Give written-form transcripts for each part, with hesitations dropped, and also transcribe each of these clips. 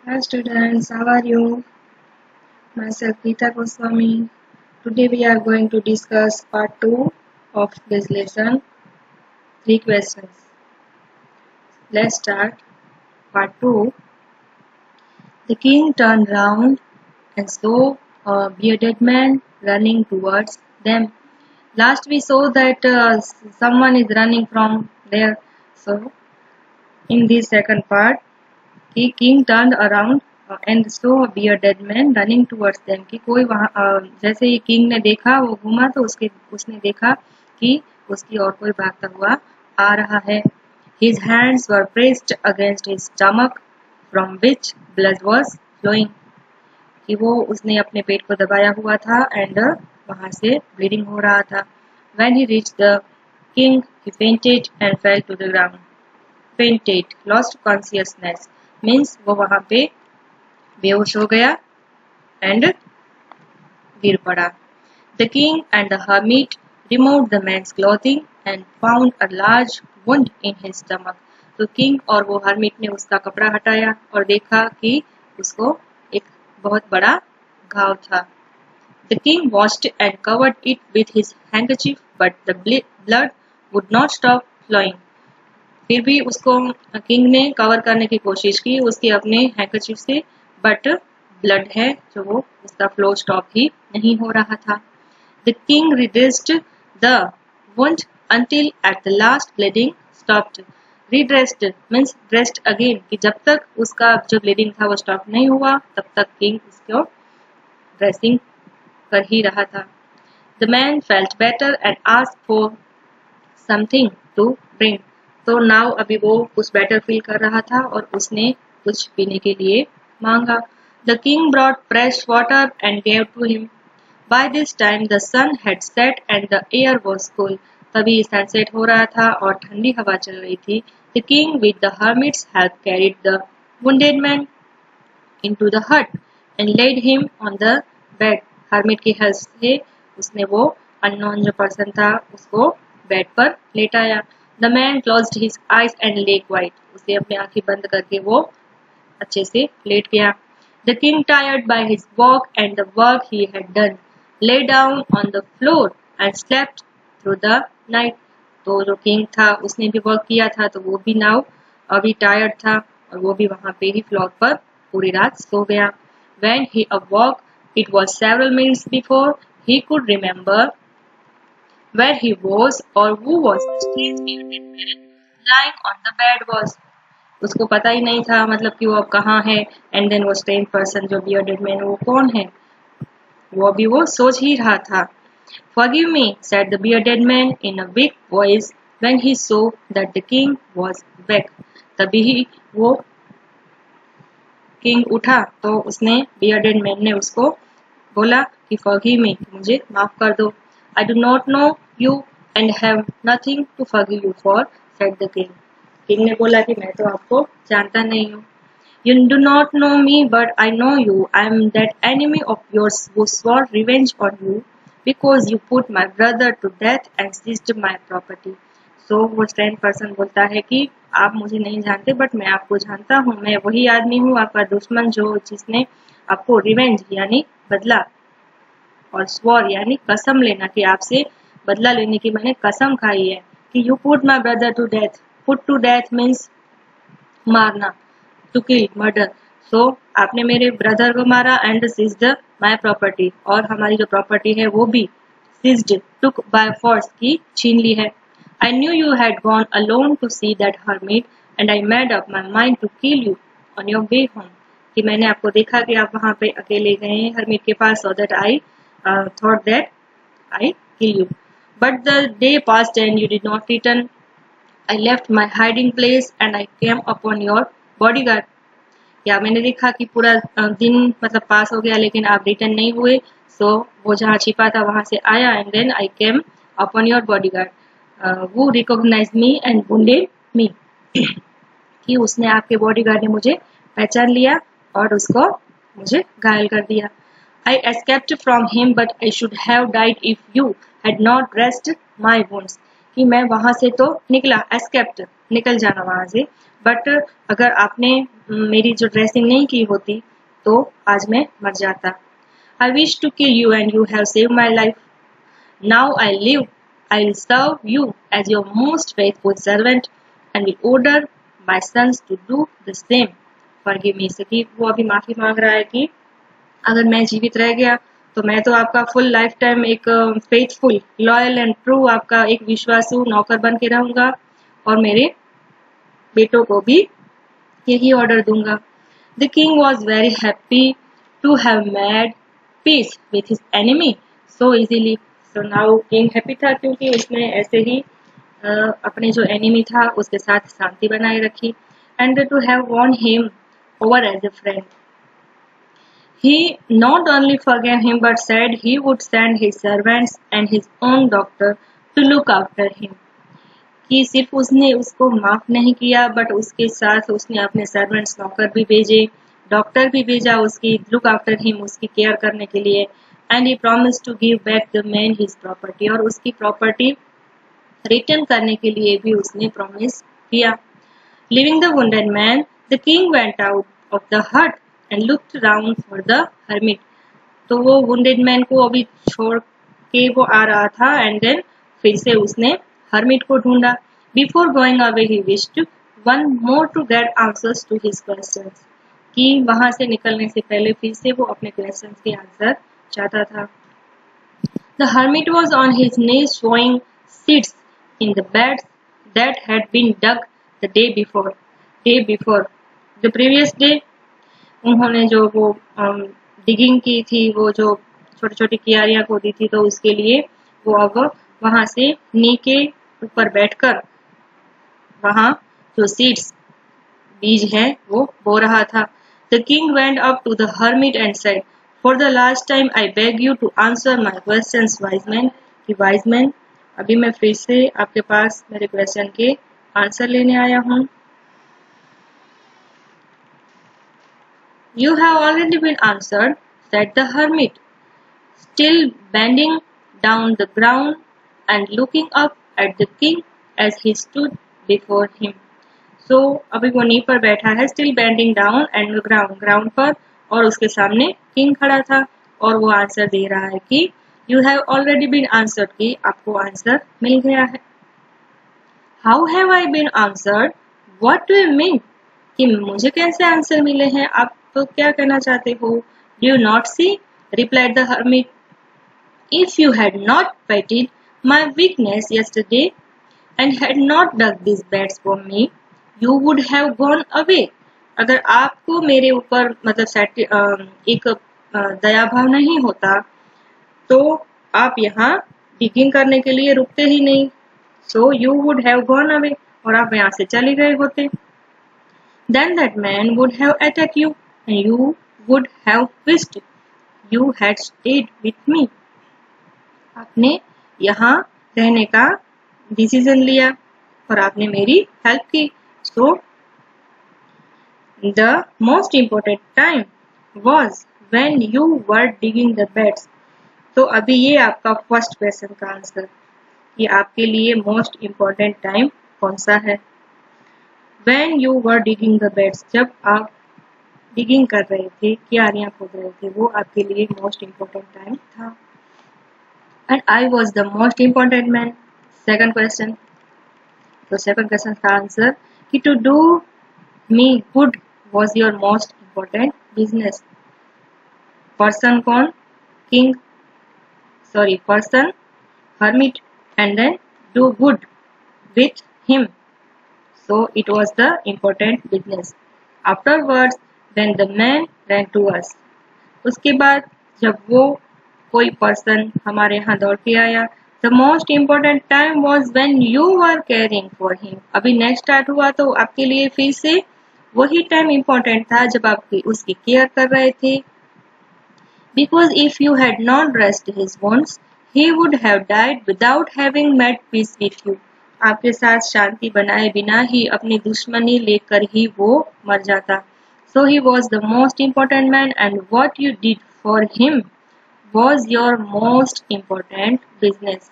Hi students, how are you? Myself Geeta Goswami. Today we are going to discuss part 2 of this lesson, 3 questions. Let's start. Part 2. The king turned round and saw a bearded man running towards them. Last we saw that someone is running from there. So in this second part, the king turned around and saw a bearded man running towards them कि कोई वहाँ जैसे ही king ने देखा वो घूमा तो उसने देखा कि उसकी और कोई भागता हुआ आ रहा है. His hands were pressed against his stomach from which blood was flowing. कि वो उसने अपने पेट को दबाया हुआ था एंड वहां से ब्लीडिंग हो रहा था. When he reached the king, he fainted and fell to the ground. Fainted, lost consciousness means वो वहां पे बेहोश हो गया एंड गिर पड़ा. The king and the hermit removed the man's clothing and found a large wound in his stomach. तो king और वो हर्मिट ने उसका कपड़ा हटाया और देखा कि उसको एक बहुत बड़ा घाव था. The king washed and covered it with his handkerchief, but the blood would not stop flowing. फिर भी उसको किंग ने कवर करने की कोशिश की उसके अपने हैंकरचीफ से, बट ब्लड है जो वो उसका फ्लो स्टॉप ही नहीं हो रहा था. The king redressed the wound until at the last bleeding stopped. Redressed means dressed again कि जब तक उसका जो ब्लीडिंग था वो स्टॉप नहीं हुआ तब तक किंग उसको ड्रेसिंग कर ही रहा था. The man felt better and asked for something to drink. तो नाउ अभी वो कुछ बेटर फील कर रहा था और उसने कुछ पीने के लिए मांगा. The king brought fresh water and gave to him. By this time the sun had set and the air was cool. तभी सनसेट हो रहा था और ठंडी हवा चल रही थी. The king with the hermit's help carried the wounded man into the hut and laid him on the bed. Hermit की हेल्प से उसने वो अननोन जो पर्सन था उसको बेड पर लेटाया. The man closed his eyes and lay quiet. उसे अपने आंखें बंद करके वो अच्छे से लेट गया. The king, tired by his walk and the work he had done, lay down on the floor and slept through the night. तो जो किंग था उसने भी वर्क किया था तो वो भी नाउ अभी टायर्ड था और वो भी वहां पे ही फ्लोर पर पूरी रात सो गया. When he awoke, it was several minutes before he could remember where he was or who was the strange bearded man lying on the bed was. उसको पता ही नहीं था मतलब कि वो अब कहाँ है एंड देन वो स्ट्रेंज पर्सन जो बियर्डेड मैन वो कौन है वो अभी वो सोच ही रहा था. Forgive me, said the bearded man in a weak voice when he saw that the king was awake. तभी ही वो किंग उठा तो उसने बियर्डेड मैन ने उसको बोला कि forgive me, मुझे माफ कर दो. I do not know you and have nothing to forgive you for, said the king. King ने बोला कि मैं तो आपको जानता नहीं हूँ. You do not know me, but I know you. I am that enemy of yours who swore revenge on you because you put my brother to death and seized my property. So वो strange person बोलता है कि आप मुझे नहीं जानते but मैं आपको जानता हूँ. मैं वही आदमी हूँ आपका दुश्मन जो जिसने आपको रिवेंज यानी बदला और स्वॉर यानी कसम लेना कि आपसे बदला लेने की मैंने कसम खाई है कि you put my brother to death. Put to death means मारना, टू किल मर्डर. सो आपने मेरे ब्रदर को मारा एंड सीज्ड माई प्रॉपर्टी और हमारी जो प्रॉपर्टी है वो भी सीज्ड टुक बाय फोर्स की छीन ली है. I knew you had gone alone to see that hermit and I made up my mind to kill you on your way home. कि मैंने आपको देखा कि आप वहां पे अकेले गए हैं हर्मिट के पास so that I thought that I kill you. But the day passed and you did not return. I left my hiding place and I came upon your bodyguard. या मैंने देखा कि पूरा दिन मतलब पास हो गया लेकिन आप रिटर्न नहीं हुए. सो वो जहाँ छिपा था वहां से आया and then I came upon your bodyguard वो recognise me and wounded me. कि उसने आपके बॉडीगार्ड ने मुझे पहचान लिया और उसको मुझे घायल कर दिया. I escaped from him, but I should have died if you had not dressed my wounds. कि मैं वहां से तो निकला escaped निकल जाना वहां से। बट अगर आपने मेरी जो ड्रेसिंग नहीं की होती तो आज मैं मर जाता। I wish to kill you and you have save my life. Now I live, I will serve you as your most faithful servant and will order my sons to do the same. Forgive me. वो अभी माफी मांग रहा है कि अगर मैं जीवित रह गया तो मैं तो आपका फुल लाइफ टाइम एक फेथफुल, लॉयल एंड ट्रू आपका एक विश्वासु नौकर बन के रहूंगा और मेरे बेटों को भी यही ऑर्डर दूंगा। The king was very happy to have made peace with his enemy so easily. So now king happy था क्योंकि उसने ऐसे ही अपने जो एनिमी था उसके साथ शांति बनाए रखी। And to have won him over as a friend. He not only forgave him but said he would send his servants and his own doctor to look after him. कि सिर्फ उसने उसको माफ नहीं किया बट उसके साथ उसने अपने सर्वेंट्स नौकर भी भेजे, डॉक्टर भी भेजा उसकी लुक आफ्टर हिम, उसकी केयर करने के लिए। And he promise to give back the man his property, और उसकी प्रॉपर्टी रिटर्न करने के लिए भी उसने प्रॉमिस किया। Leaving the wounded man, the king went out of the hut and looked round for the hermit. तो वो वुंडेड मैन को अभी छोड़ के वो आ रहा था एंड देन फिर से उसने हर्मिट को ढूंढा। Before going away he wished one more to get answers to his questions, कि वहां से निकलने से पहले फिर से वो अपने क्वेश्चंस के आंसर चाहता था। The hermit was on his knees showing seeds in the beds that had been dug the day before the previous day। उन्होंने जो वो डिगिंग की थी, वो जो छोटी छोटी क्यारियां खोदी थी, तो उसके लिए वो अब वहां से नी के ऊपर बैठकर वहां जो सीड्स बीज हैं वो बो रहा था। The king went up to the hermit and said, for the last time I beg you to answer my questions wise man. कि वाइज मैन, अभी मैं फिर से आपके पास मेरे क्वेश्चन के आंसर लेने आया हूँ। You have already been answered, said the hermit, still bending down the ground and looking up at the king as he stood before him. So अभी वो नी पर बैठा है, still bending down and ground पर, और उसके सामने किंग खड़ा था और वो आंसर दे रहा है कि you have already been answered, कि आपको आंसर मिल गया है। How have I been answered? What do you mean? कि मुझे कैसे आंसर मिले हैं, आप तो क्या कहना चाहते हो? Do you not see? replied the hermit. If you had not pitied my weakness yesterday and had not dug these beds for me, you would have gone away. अगर आपको मेरे ऊपर मतलब एक दया भाव नहीं होता तो आप यहाँ डिगिंग करने के लिए रुकते ही नहीं। So you would have gone away, और आप यहाँ से चले गए होते। Then that man would have attacked you and you would have wished you had stayed with me. आपने यहाँ रहने का डिसीजन लिया और आपने मेरी हेल्प की। So the most important time was when you were digging the beds. तो अभी ये आपका फर्स्ट क्वेश्चन का आंसर, कि आपके लिए मोस्ट इम्पोर्टेंट टाइम कौन सा है। When you were digging the beds, जब आप डिगिंग कर रहे थे, क्यारियां खोद रहे थे, वो आपके लिए मोस्ट इम्पोर्टेंट टाइम था। And I was the most important man. Second question, तो सेकंड क्वेश्चन का आंसर कि to do me good was your most important business. Person कौन? King, sorry person hermit, and then do good with him, so it was the important business. Afterwards when the man ran to us, उसके बाद जब वो कोई person हमारे यहाँ दौड़ के आया, the most important time was when you were caring for him. अभी नेक्स्ट स्टार्ट हुआ तो आपके लिए फिर से वही टाइम इम्पोर्टेंट था जब आप उसकी केयर कर रहे थे। Because if you had not dressed his wounds, he would have died without having made peace with you. आपके साथ शांति बनाए बिना ही अपनी दुश्मनी लेकर ही वो मर जाता। So he was the most important man and what you did for him was your most important business.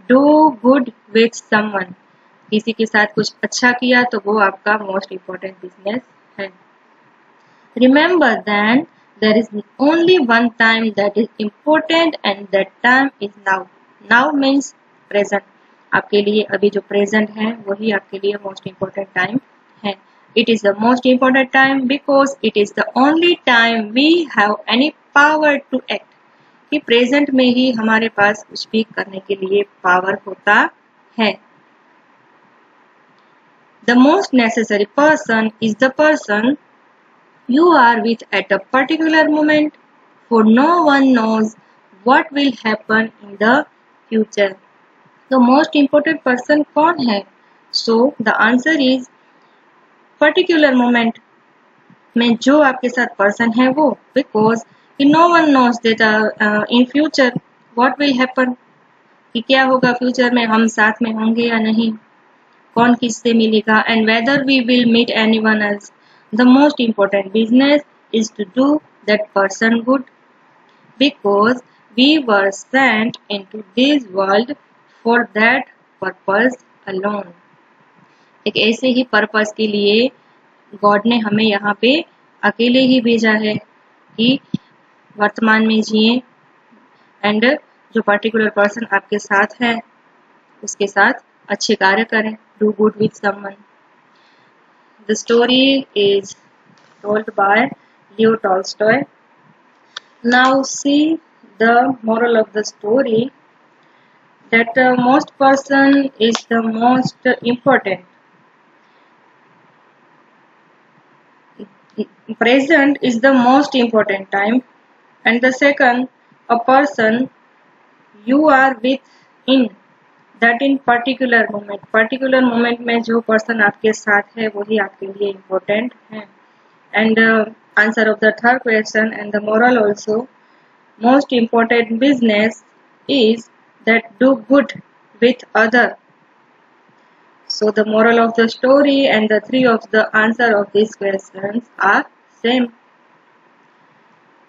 Do good with someone. किसी के साथ कुछ अच्छा किया तो वो आपका मोस्ट इम्पोर्टेंट बिजनेस है। Remember that there is only one time that is important and that time is now. Now means present. आपके लिए अभी जो present है वही आपके लिए most important time है। It is the most important time because it is the only time we have any power to act. कि present में ही हमारे पास कुछ भी करने के लिए power होता है। The most necessary person is the person you are with at a particular moment, for no one knows what will happen in the future. The most important person कौन है? So the answer is particular moment में जो आपके साथ person है वो, because no one knows that in future what will happen, कि क्या होगा फ्यूचर में, हम साथ में होंगे या नहीं, कौन किससे मिलेगा, and whether we will meet anyone else. The most important business is to do that person good, because we were sent into this world for that purpose alone. एक ऐसे ही पर्पस के लिए गॉड ने हमें यहाँ पे अकेले ही भेजा है कि वर्तमान में जिए एंड जो पर्टिकुलर पर्सन आपके साथ है उसके साथ अच्छे कार्य करें. Do good with someone. The story is told by Leo Tolstoy. Now see the moral of the story, that most person is the most important. Present is the most important time, and the second, a person you are with in that in particular moment में जो person आपके साथ है वही आपके लिए important है. And answer of the third question and the moral also, most important business is that do good with other. So the moral of the story and the three of the answer of these questions are same.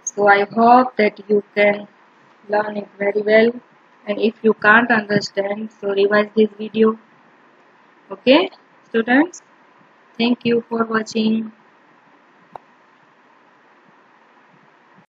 So I hope that you can learn it very well, and if you can't understand, so revise this video. Okay students, thank you for watching.